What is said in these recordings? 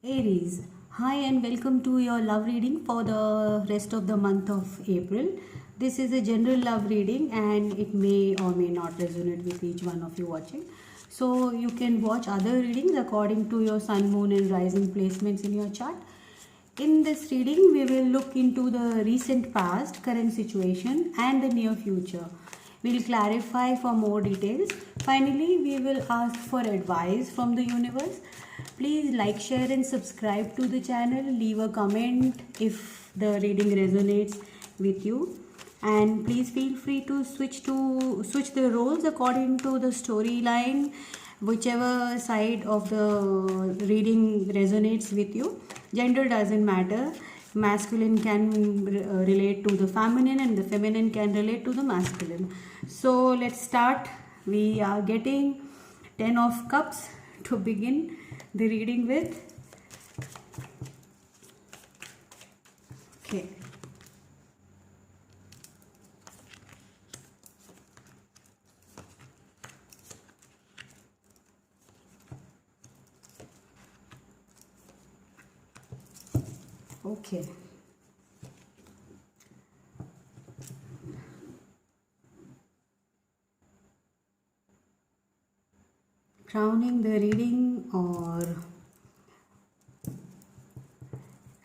Aries, hi and welcome to your love reading for the rest of the month of April. This is a general love reading and it may or may not resonate with each one of you watching. So you can watch other readings according to your sun, moon and rising placements in your chart. In this reading, we will look into the recent past, current situation and the near future. We will clarify for more details. Finally, we will ask for advice from the universe. Please like, share and subscribe to the channel. Leave a comment if the reading resonates with you. And please feel free to switch the roles according to the storyline, whichever side of the reading resonates with you. Gender doesn't matter. Masculine can relate to the feminine and the feminine can relate to the masculine. So let's start. We are getting 10 of cups to begin the reading with. Okay. Okay. Crowning the reading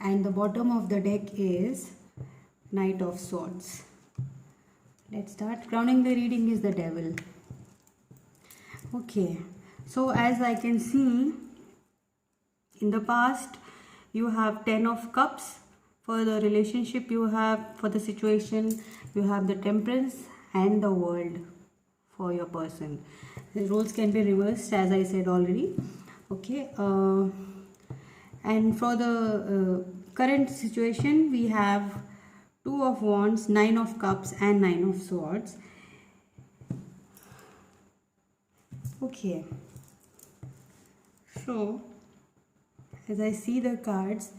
and the bottom of the deck is Knight of Swords. Let's start. Crowning the reading is the Devil. Okay. So as I can see, in the past you have 10 of cups. For the relationship you have, for the situation you have the Temperance and the World for your person. The roles can be reversed as I said already. Okay. And for the current situation we have 2 of Wands, 9 of Cups and 9 of Swords. Okay. So as I see the cards,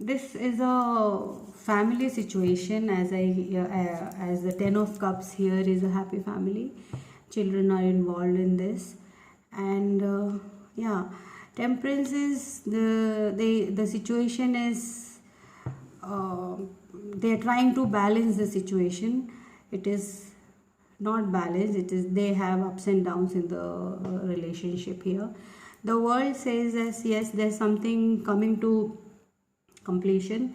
this is a family situation. As the 10 of Cups here is a happy family. Children are involved in this, and yeah, Temperance is the situation is they are trying to balance the situation. It is not balanced. It is they have ups and downs in the relationship here. The World says as yes, there's something coming to completion.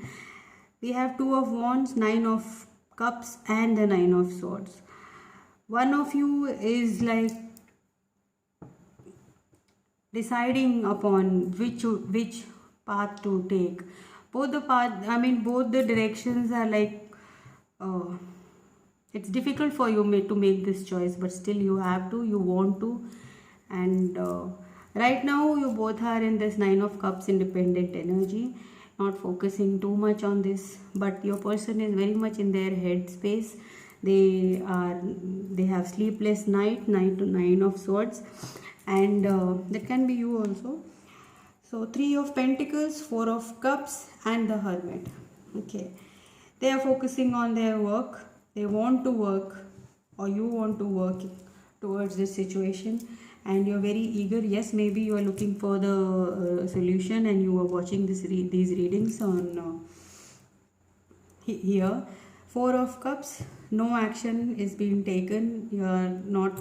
We have 2 of Wands, 9 of Cups and the 9 of Swords. One of you is like deciding upon which path to take. Both the directions are like it's difficult for you to make this choice, but still you want to, and right now you both are in this 9 of Cups independent energy, not focusing too much on this, but your person is very much in their head space. They have sleepless night, 9 of Swords, and that can be you also. So 3 of Pentacles, 4 of Cups and the Hermit. Okay, they are focusing on their work. They want to work, or you want to work towards this situation, and you're very eager. Yes, maybe you are looking for the solution and you are watching these readings on here. 4 of Cups, no action is being taken. You are not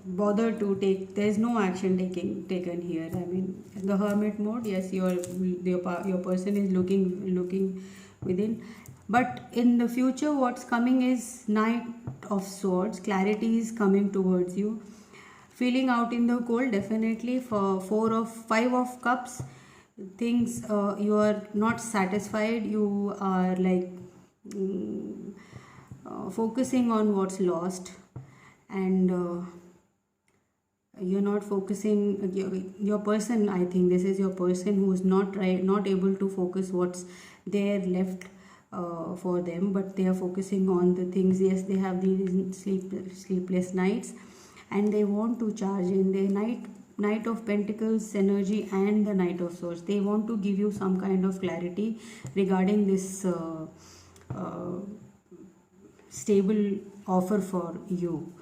bothered to take. There is no action taken here. I mean, the Hermit mode. Yes, your person is looking within. But in the future, what's coming is Knight of Swords. Clarity is coming towards you. Feeling out in the cold, definitely. For 5 of Cups, things you are not satisfied. You are like focusing on what's lost, and you're not focusing. Your person, I think this is your person who is not able to focus what's there left for them, but they are focusing on the things. Yes, they have these sleepless nights and they want to charge in their Knight of Pentacles energy and the Knight of Swords. They want to give you some kind of clarity regarding this stable offer for you.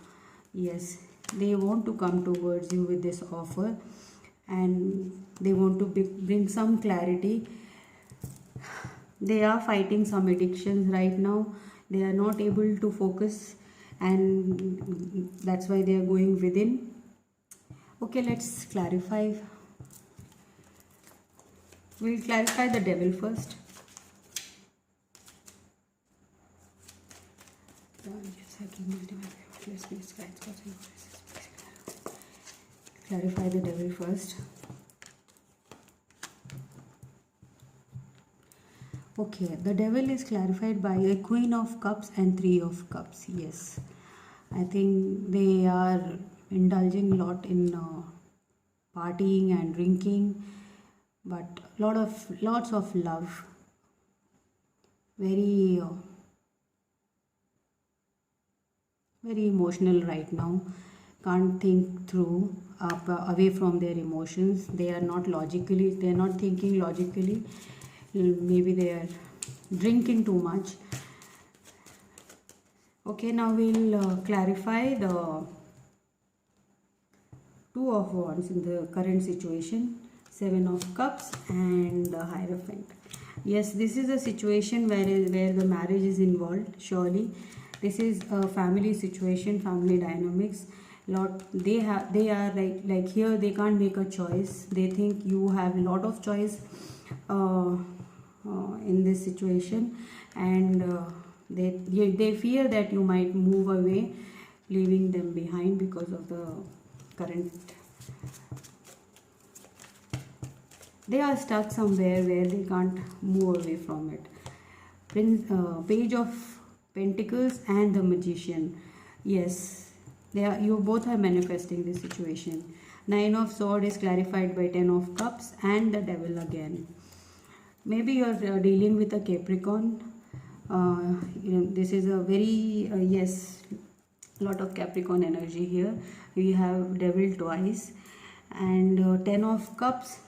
Yes, they want to come towards you with this offer, and they want to bring some clarity. They are fighting some addictions right now. They are not able to focus, and that's why they are going within. Okay, let's clarify. We'll clarify the devil first. Clarify the devil first. Okay, the devil is clarified by a Queen of Cups and Three of Cups. Yes, I think they are indulging a lot in partying and drinking, but lots of love. Very very emotional right now. Can't think through away from their emotions. They are not logically. They are not thinking logically. Maybe they are drinking too much. Okay, now we'll clarify the Two of Wands in the current situation, Seven of Cups and the Hierophant. Yes, this is a situation where the marriage is involved. Surely, this is a family situation, family dynamics. They are like here they can't make a choice. They think you have a lot of choice in this situation, and they fear that you might move away, leaving them behind because of the current. They are stuck somewhere where they can't move away from it. Page of Pentacles and the Magician. Yes, you both are manifesting this situation. Nine of Swords is clarified by Ten of Cups and the Devil again. Maybe you're dealing with a Capricorn. This is a very yes, lot of Capricorn energy here. We have Devil twice, and Ten of Cups.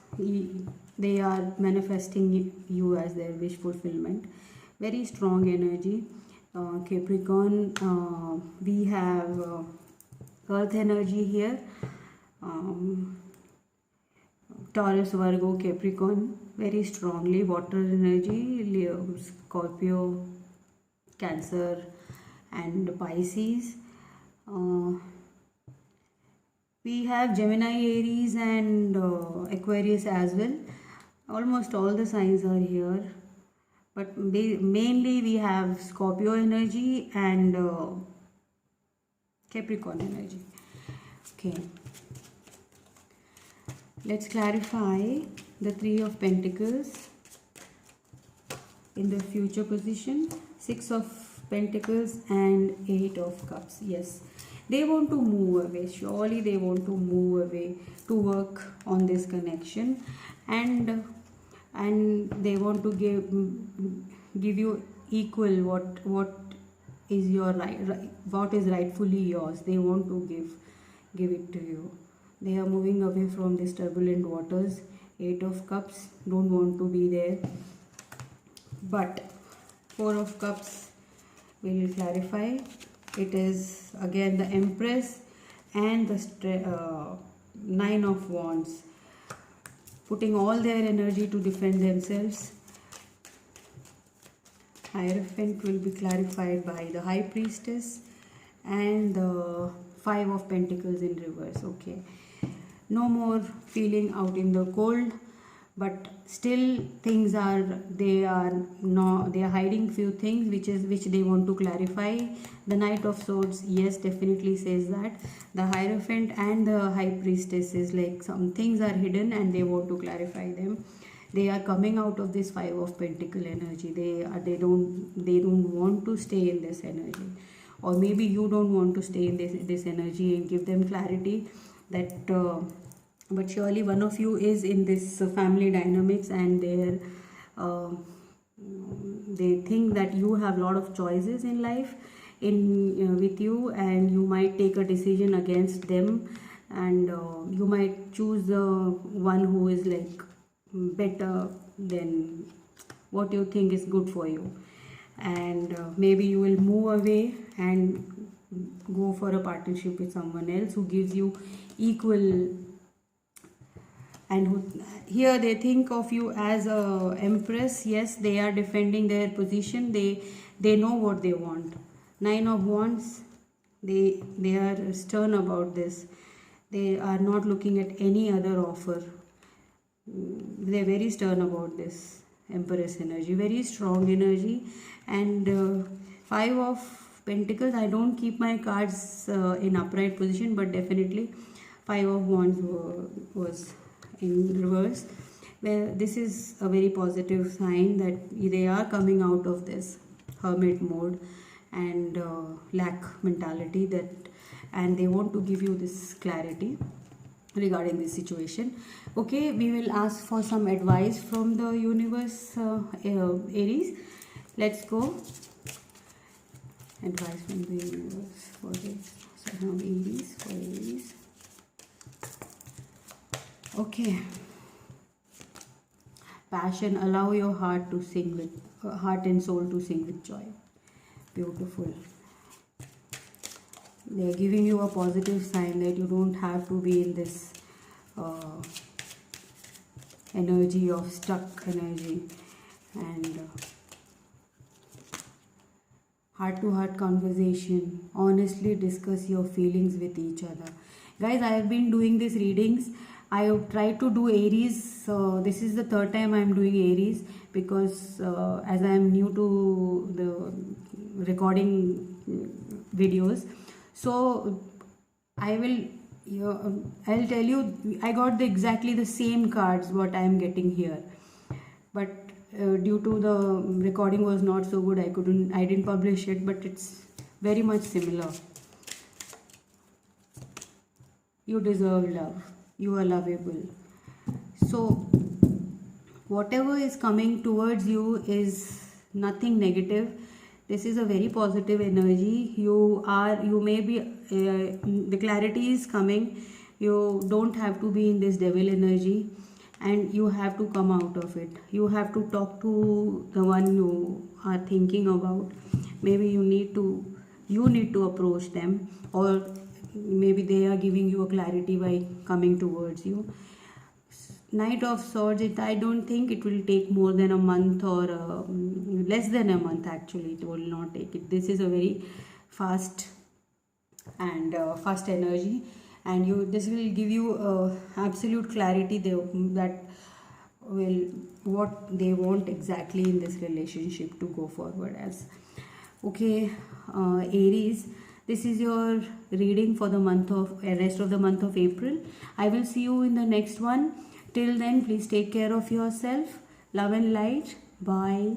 They are manifesting you as their wish fulfillment. Very strong energy. Capricorn. We have Earth energy here. Taurus, Virgo, Capricorn very strongly. Water energy, Leo, Scorpio, Cancer and Pisces. We have Gemini, Aries and Aquarius as well. Almost all the signs are here, but mainly we have Scorpio energy and Capricorn energy. Okay, let's clarify the Three of Pentacles in the future position, Six of Pentacles and Eight of Cups. Yes, they want to move away. Surely they want to move away to work on this connection, and they want to give you equal what is your what is rightfully yours. They want to give it to you. They are moving away from these turbulent waters. Eight of Cups don't want to be there, but Four of Cups will clarify. It is again the Empress and the Nine of Wands, putting all their energy to defend themselves. Hierophant will be clarified by the High Priestess and the Five of Pentacles in reverse. Okay, no more feeling out in the cold, but still things are they are hiding few things which they want to clarify. The Knight of Swords, yes, definitely says that. The Hierophant and the High Priestess is like some things are hidden and they want to clarify them. They are coming out of this Five of Pentacle energy. They don't want to stay in this energy, or maybe you don't want to stay in this energy and give them clarity that but surely one of you is in this family dynamics, and they think that you have a lot of choices in life with you, and you might take a decision against them, and you might choose the one who is like better than what you think is good for you, and maybe you will move away and go for a partnership with someone else who gives you equal and here they think of you as a empress. Yes, they are defending their position. They know what they want. Nine of Wands, they are stern about this. They are not looking at any other offer. They're very stern about this. Empress energy, very strong energy. And Five of Pentacles, I don't keep my cards in upright position, but definitely Five of Wands was in reverse, where this is a very positive sign that they are coming out of this hermit mode and lack mentality, that and they want to give you this clarity regarding this situation. Okay, we will ask for some advice from the universe, Aries. Let's go. Advice from the universe for this. So now Aries, for Aries. Okay. Passion, allow your heart to sing with heart and soul to sing with joy. Beautiful. They are giving you a positive sign that you don't have to be in this energy of stuck energy, and heart-to-heart conversation. Honestly discuss your feelings with each other. Guys, I have been doing these readings. I have tried to do Aries. This is the third time I am doing Aries, because as I am new to the recording videos, so I will I'll tell you, I got exactly the same cards what I am getting here, but due to the recording was not so good, I didn't publish it, but it's very much similar. You deserve love. You are lovable. So whatever is coming towards you is nothing negative. This is a very positive energy. You may be the clarity is coming. You don't have to be in this devil energy, and you have to come out of it. You have to talk to the one you are thinking about. Maybe you need to approach them, or maybe they are giving you a clarity by coming towards you. Knight of Swords, I don't think it will take more than a month, or less than a month actually. It will not take it. This is a very fast and fast energy, and this will give you absolute clarity that will what they want exactly in this relationship to go forward as. Okay, Aries, this is your reading for the rest of the month of April. I will see you in the next one. Till then, please take care of yourself. Love and light. Bye.